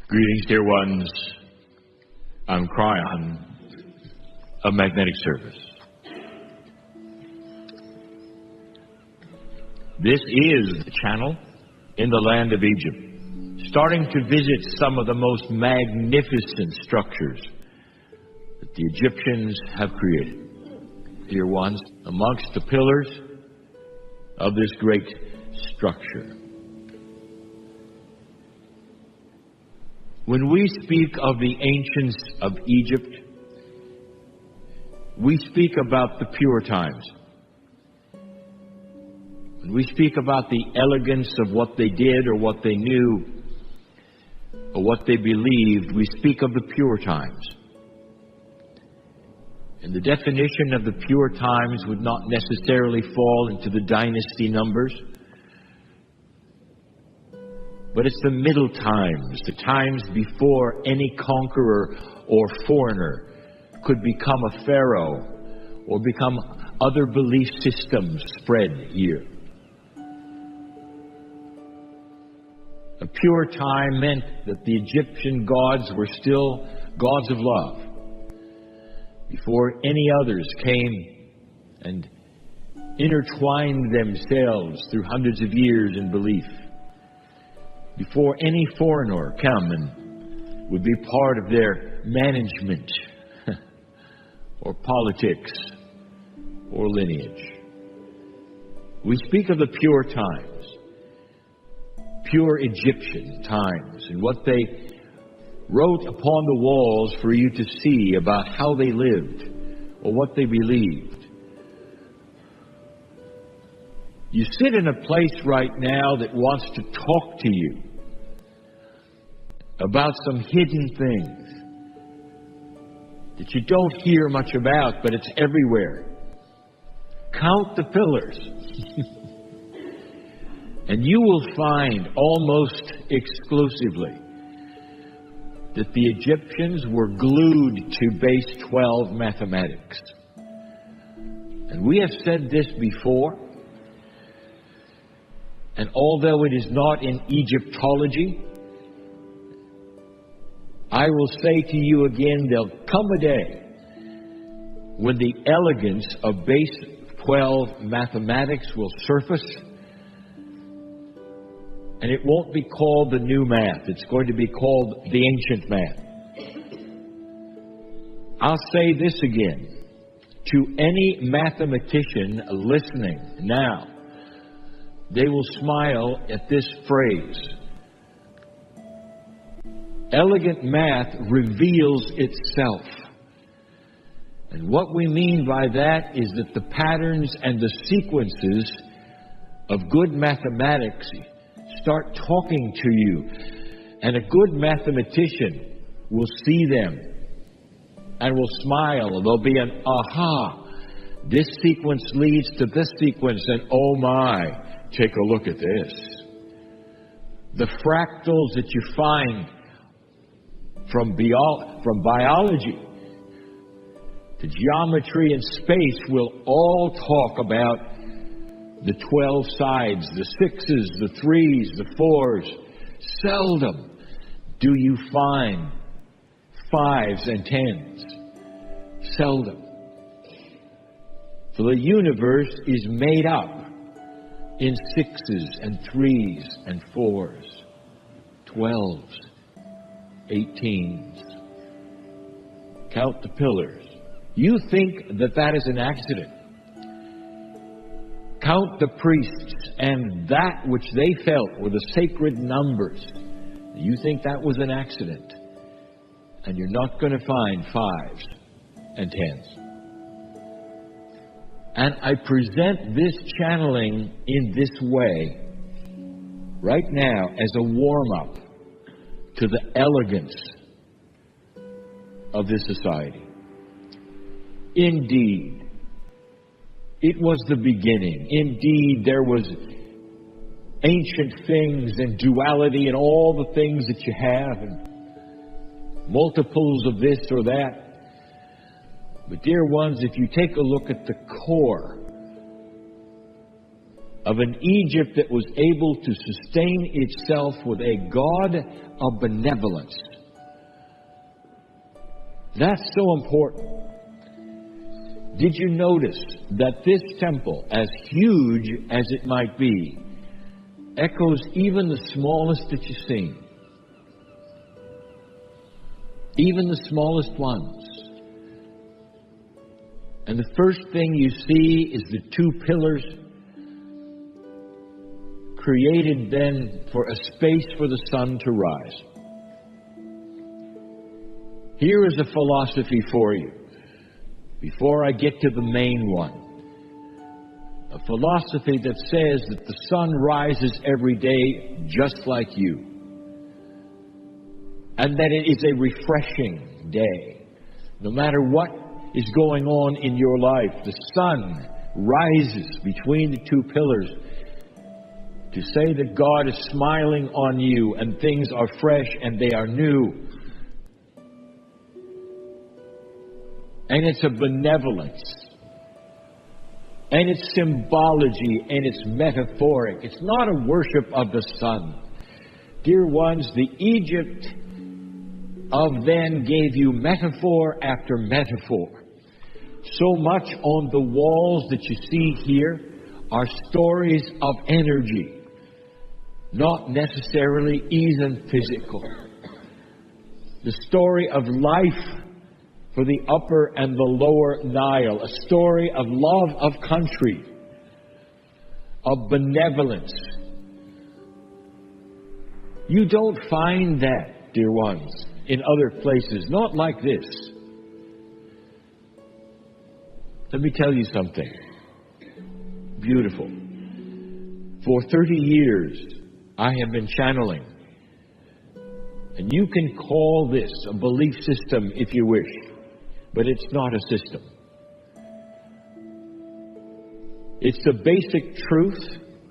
Greetings, dear ones. I'm Kryon of Magnetic Service. This is the channel in the land of Egypt, starting to visit some of the most magnificent structures that the Egyptians have created. Dear ones, amongst the pillars of this great structure. When we speak of the ancients of Egypt, we speak about the pure times. When we speak about the elegance of what they did or what they knew or what they believed, we speak of the pure times. And the definition of the pure times would not necessarily fall into the dynasty numbers, but it's the middle times, the times before any conqueror or foreigner could become a pharaoh or become other belief systems spread here. A pure time meant that the Egyptian gods were still gods of love before any others came and intertwined themselves through hundreds of years in belief. Before any foreigner come and would be part of their management or politics or lineage. We speak of the pure times, pure Egyptian times, and what they wrote upon the walls for you to see about how they lived or what they believed. You sit in a place right now that wants to talk to you about some hidden things that you don't hear much about, but it's everywhere. Count the pillars. And you will find almost exclusively that the Egyptians were glued to base 12 mathematics. And we have said this before, and although it is not in Egyptology, I will say to you again, there'll come a day when the elegance of base 12 mathematics will surface, and it won't be called the new math. It's going to be called the ancient math. I'll say this again. To any mathematician listening now, they will smile at this phrase. Elegant math reveals itself. And what we mean by that is that the patterns and the sequences of good mathematics start talking to you. And a good mathematician will see them and will smile. There'll be an aha. This sequence leads to this sequence, and oh my, take a look at this. The fractals that you find from biology to geometry and space will all talk about the 12 sides, the 6s, the 3s, the 4s. Seldom do you find 5s and 10s. Seldom. For the universe is made up in 6s and 3s and 4s, 12s, 18s. Count the pillars. You think that that is an accident. Count the priests and that which they felt were the sacred numbers. You think that was an accident. And you're not going to find 5s and 10s. And I present this channeling in this way right now as a warm-up to the elegance of this society. Indeed, it was the beginning. Indeed, there was ancient things and duality and all the things that you have and multiples of this or that. But dear ones, if you take a look at the core of an Egypt that was able to sustain itself with a God of benevolence. That's so important. Did you notice that this temple, as huge as it might be, echoes even the smallest that you've seen? Even the smallest ones. And the first thing you see is the two pillars created then for a space for the sun to rise. Here is a philosophy for you, before I get to the main one. A philosophy that says that the sun rises every day just like you. And that it is a refreshing day. No matter what is going on in your life, the sun rises between the two pillars to say that God is smiling on you and things are fresh and they are new. And it's a benevolence. And it's symbology and it's metaphoric. It's not a worship of the sun. Dear ones, the Egypt of then gave you metaphor after metaphor. So much on the walls that you see here are stories of energy, not necessarily even physical. The story of life for the upper and the lower Nile, a story of love of country, of benevolence. You don't find that, dear ones, in other places, not like this. Let me tell you something beautiful. For 30 years, I have been channeling. And you can call this a belief system if you wish, but it's not a system. It's the basic truth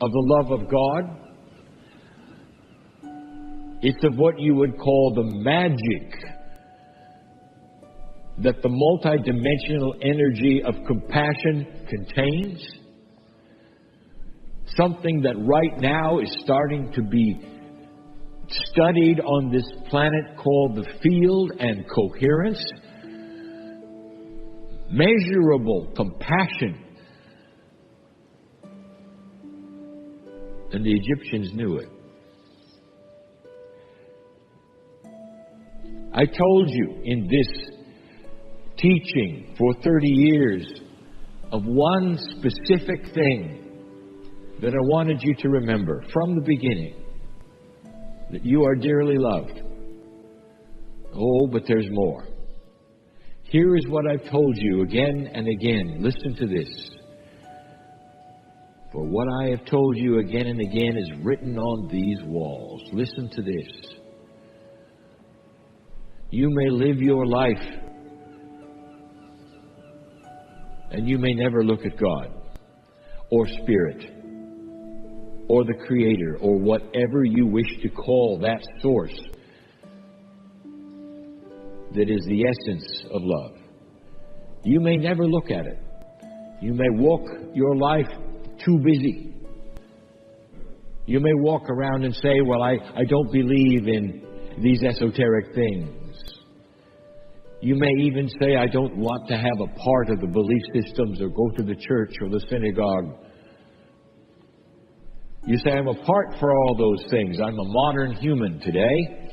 of the love of God. It's of what you would call the magic that the multidimensional energy of compassion contains. Something that right now is starting to be studied on this planet called the field and coherence. Measurable compassion. And the Egyptians knew it. I told you in this teaching for 30 years of one specific thing that I wanted you to remember from the beginning. That you are dearly loved. Oh, but there's more. Here is what I've told you again and again. Listen to this. For what I have told you again and again is written on these walls. Listen to this. You may live your life and you may never look at God or Spirit or the Creator or whatever you wish to call that source that is the essence of love. You may never look at it. You may walk your life too busy. You may walk around and say, well, I don't believe in these esoteric things. You may even say, I don't want to have a part of the belief systems or go to the church or the synagogue. You say, I'm apart for all those things. I'm a modern human today.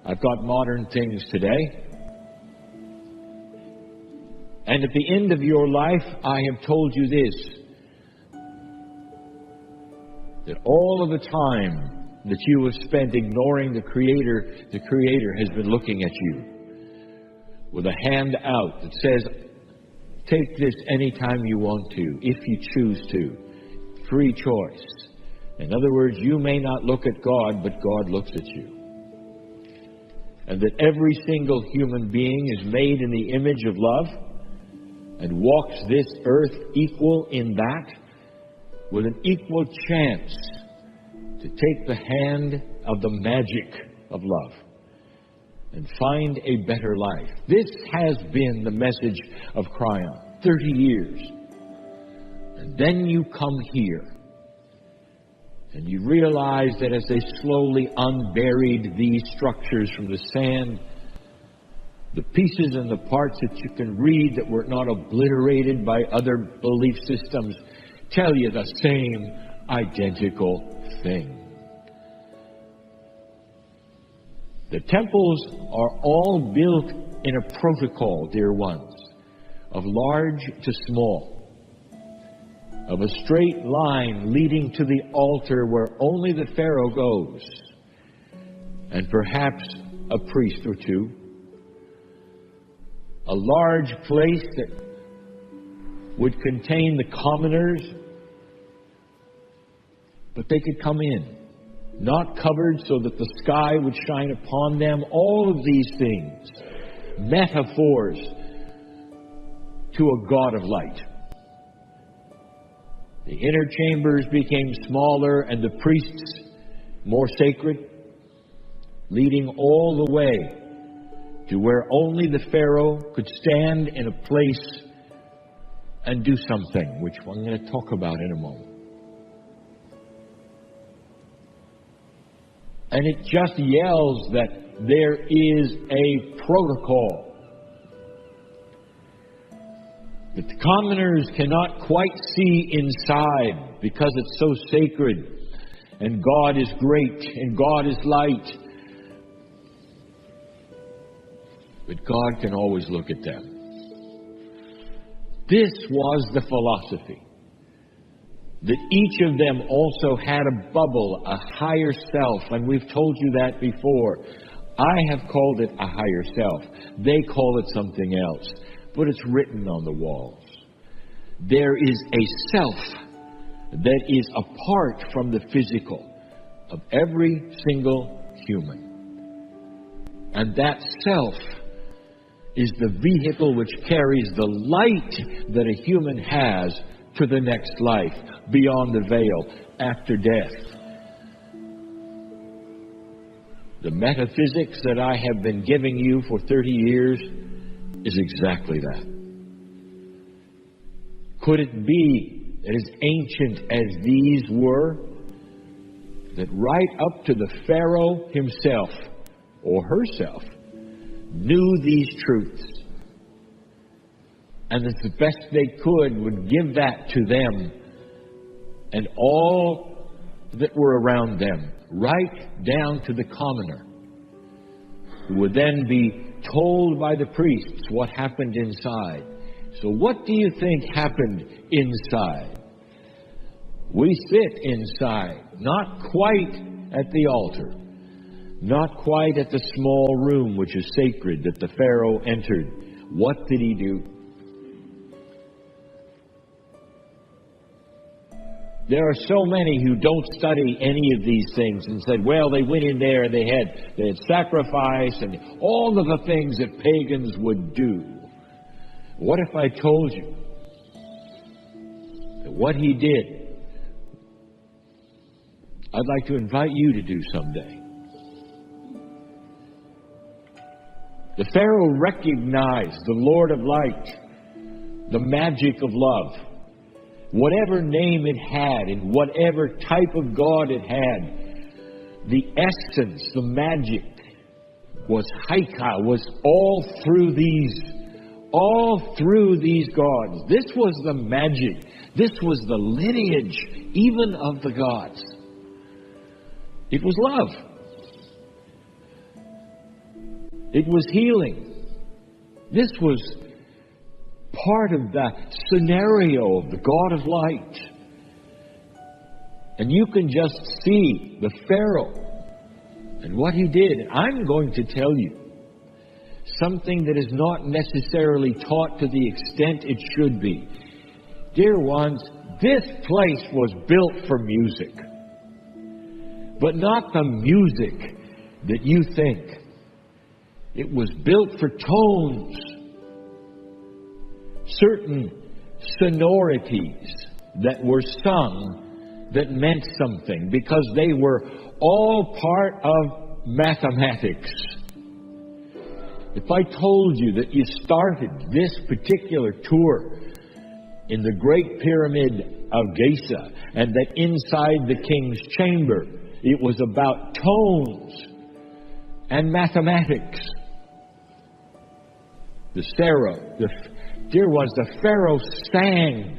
I've got modern things today. And at the end of your life, I have told you this. That all of the time that you have spent ignoring the Creator has been looking at you with a hand out that says, take this anytime you want to, if you choose to. Free choice. In other words, you may not look at God, but God looks at you. And that every single human being is made in the image of love and walks this earth equal in that, with an equal chance to take the hand of the magic of love and find a better life. This has been the message of Kryon, 30 years. And then you come here And you realize that as they slowly unburied these structures from the sand, the pieces and the parts that you can read that were not obliterated by other belief systems tell you the same identical thing. The temples are all built in a protocol, dear ones, of large to small, of a straight line leading to the altar where only the Pharaoh goes, and perhaps a priest or two. A large place that would contain the commoners, but they could come in, not covered so that the sky would shine upon them. All of these things, metaphors to a God of light. The inner chambers became smaller and the priests more sacred, leading all the way to where only the Pharaoh could stand in a place and do something, which I'm going to talk about in a moment. And it just yells that there is a protocol. That the commoners cannot quite see inside because it's so sacred. And God is great and God is light. But God can always look at them. This was the philosophy. That each of them also had a bubble, a higher self. And we've told you that before. I have called it a higher self. They call it something else. But it's written on the walls. There is a self that is apart from the physical of every single human. And that self is the vehicle which carries the light that a human has to the next life, beyond the veil, after death. The metaphysics that I have been giving you for 30 years is exactly that. Could it be that as ancient as these were, that right up to the Pharaoh himself, or herself, knew these truths, and as the best they could would give that to them and all that were around them, right down to the commoner, who would then be told by the priests what happened inside. So what do you think happened inside? We sit inside, not quite at the altar, not quite at the small room which is sacred that the Pharaoh entered. What did he do? There are so many who don't study any of these things and said, well, they went in there and they had sacrifice and all of the things that pagans would do. What if I told you that what he did, I'd like to invite you to do someday. The Pharaoh recognized the Lord of light, the magic of love. Whatever name it had and whatever type of God it had, the essence, the magic was haika, was all through these gods. This was the magic. This was the lineage even of the gods. It was love. It was healing. This was part of the scenario of the God of light. And you can just see the Pharaoh and what he did. I'm going to tell you something that is not necessarily taught to the extent it should be. Dear ones, this place was built for music. But not the music that you think. It was built for tones. Certain sonorities that were sung that meant something because they were all part of mathematics. If I told you that you started this particular tour in the Great Pyramid of Gaza, and that inside the king's chamber it was about tones and mathematics. Dear ones, the Pharaoh sang.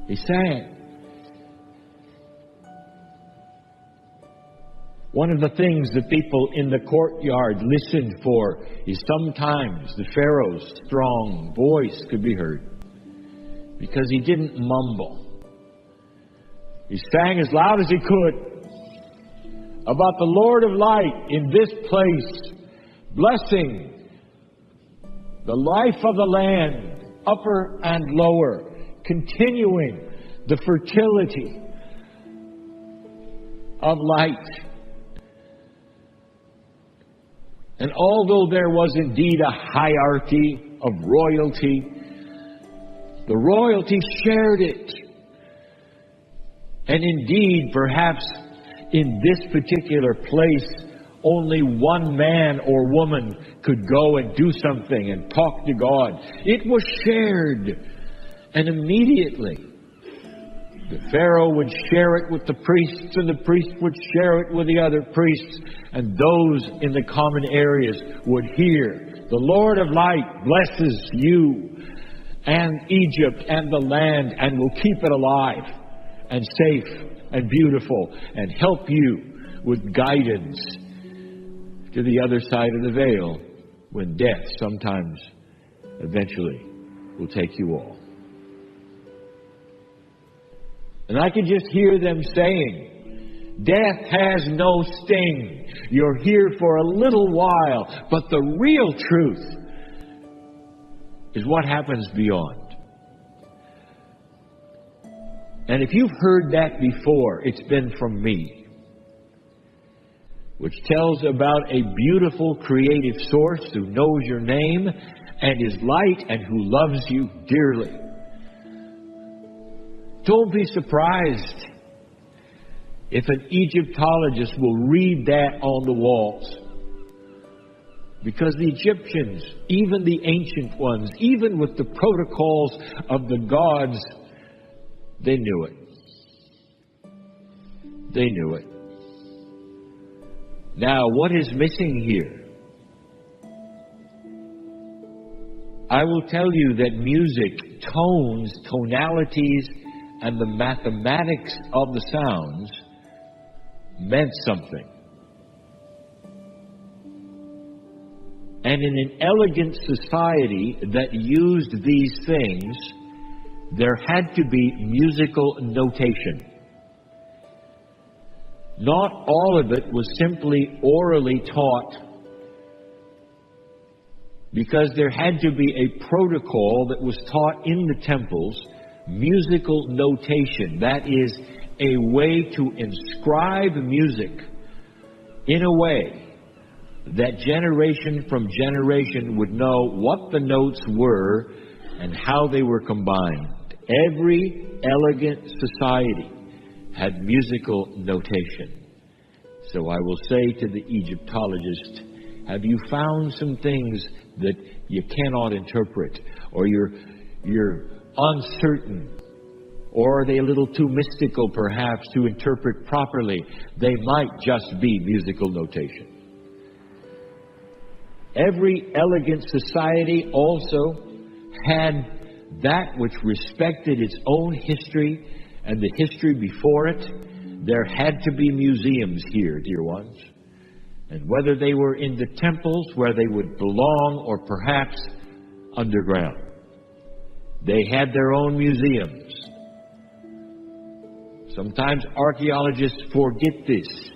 He sang. One of the things that people in the courtyard listened for is sometimes the Pharaoh's strong voice could be heard, because he didn't mumble. He sang as loud as he could about the Lord of light in this place, blessing the life of the land, upper and lower, continuing the fertility of light. And although there was indeed a hierarchy of royalty, the royalty shared it. And indeed, perhaps in this particular place, only one man or woman could go and do something and talk to God. It was shared. And immediately, the Pharaoh would share it with the priests, and the priests would share it with the other priests, and those in the common areas would hear, the Lord of light blesses you and Egypt and the land, and will keep it alive and safe and beautiful, and help you with guidance to the other side of the veil, when death sometimes, eventually, will take you all. And I can just hear them saying, death has no sting. You're here for a little while. But the real truth is what happens beyond. And if you've heard that before, it's been from me, which tells about a beautiful creative source who knows your name and is light and who loves you dearly. Don't be surprised if an Egyptologist will read that on the walls. Because the Egyptians, even the ancient ones, even with the protocols of the gods, they knew it. They knew it. Now, what is missing here? I will tell you that music, tones, tonalities, and the mathematics of the sounds meant something. And in an elegant society that used these things, there had to be musical notation. Not all of it was simply orally taught, because there had to be a protocol that was taught in the temples, musical notation. That is a way to inscribe music in a way that generation from generation would know what the notes were and how they were combined. Every elegant society had musical notation. So I will say to the Egyptologist, have you found some things that you cannot interpret, or you're uncertain, or are they a little too mystical perhaps to interpret properly? They might just be musical notation. Every elegant society also had that which respected its own history and the history before it. There had to be museums here, dear ones. And whether they were in the temples where they would belong, or perhaps underground, they had their own museums. Sometimes archaeologists forget this,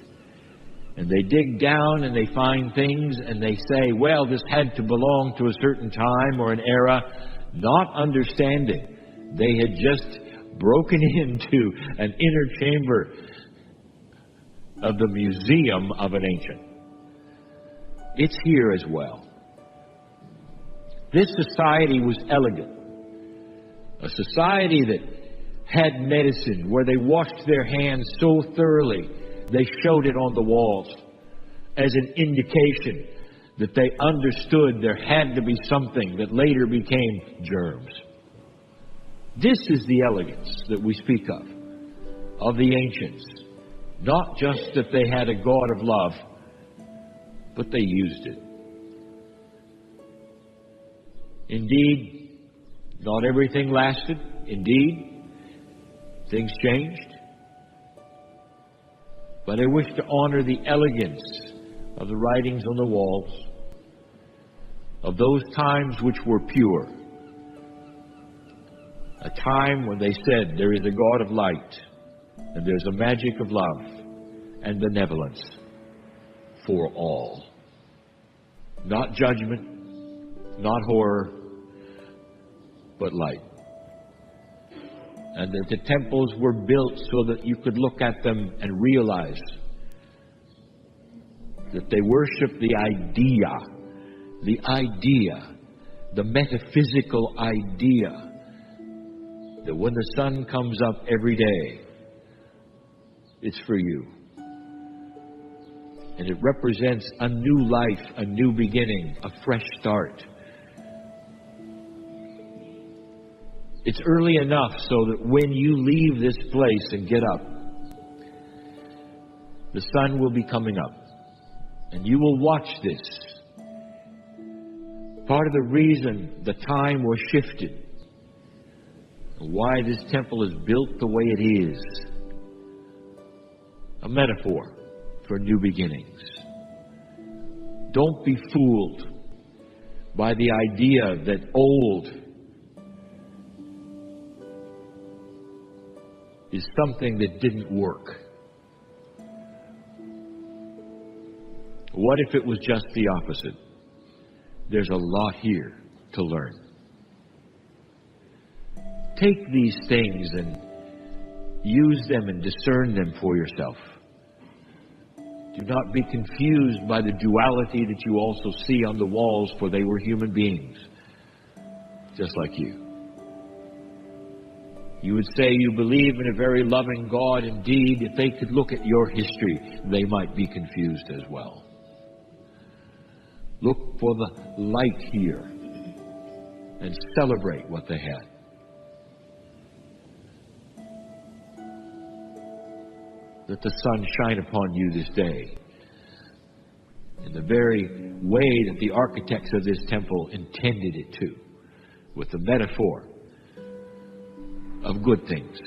and they dig down and they find things and they say, well, this had to belong to a certain time or an era, not understanding they had just broken into an inner chamber of the museum of an ancient. It's here as well. This society was elegant. A society that had medicine, where they washed their hands so thoroughly they showed it on the walls as an indication that they understood there had to be something that later became germs. This is the elegance that we speak of the ancients. Not just that they had a God of love, but they used it. Indeed, not everything lasted. Indeed, things changed. But I wish to honor the elegance of the writings on the walls, of those times which were pure. A time when they said there is a God of light, and there's a magic of love and benevolence for all. Not judgment, not horror, but light. And that the temples were built so that you could look at them and realize that they worship the idea, the metaphysical idea that when the sun comes up every day, it's for you. And it represents a new life, a new beginning, a fresh start. It's early enough so that when you leave this place and get up, the sun will be coming up. And you will watch this. Part of the reason the time was shifted, why this temple is built the way it is, a metaphor for new beginnings. Don't be fooled by the idea that old is something that didn't work. What if it was just the opposite? There's a lot here to learn. Take these things and use them and discern them for yourself. Do not be confused by the duality that you also see on the walls, for they were human beings, just like you. You would say you believe in a very loving God. Indeed, if they could look at your history, they might be confused as well. Look for the light here and celebrate what they had. Let the sun shine upon you this day in the very way that the architects of this temple intended it to, with the metaphor of good things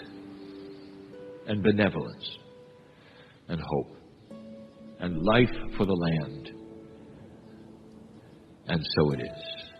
and benevolence and hope and life for the land. And so it is.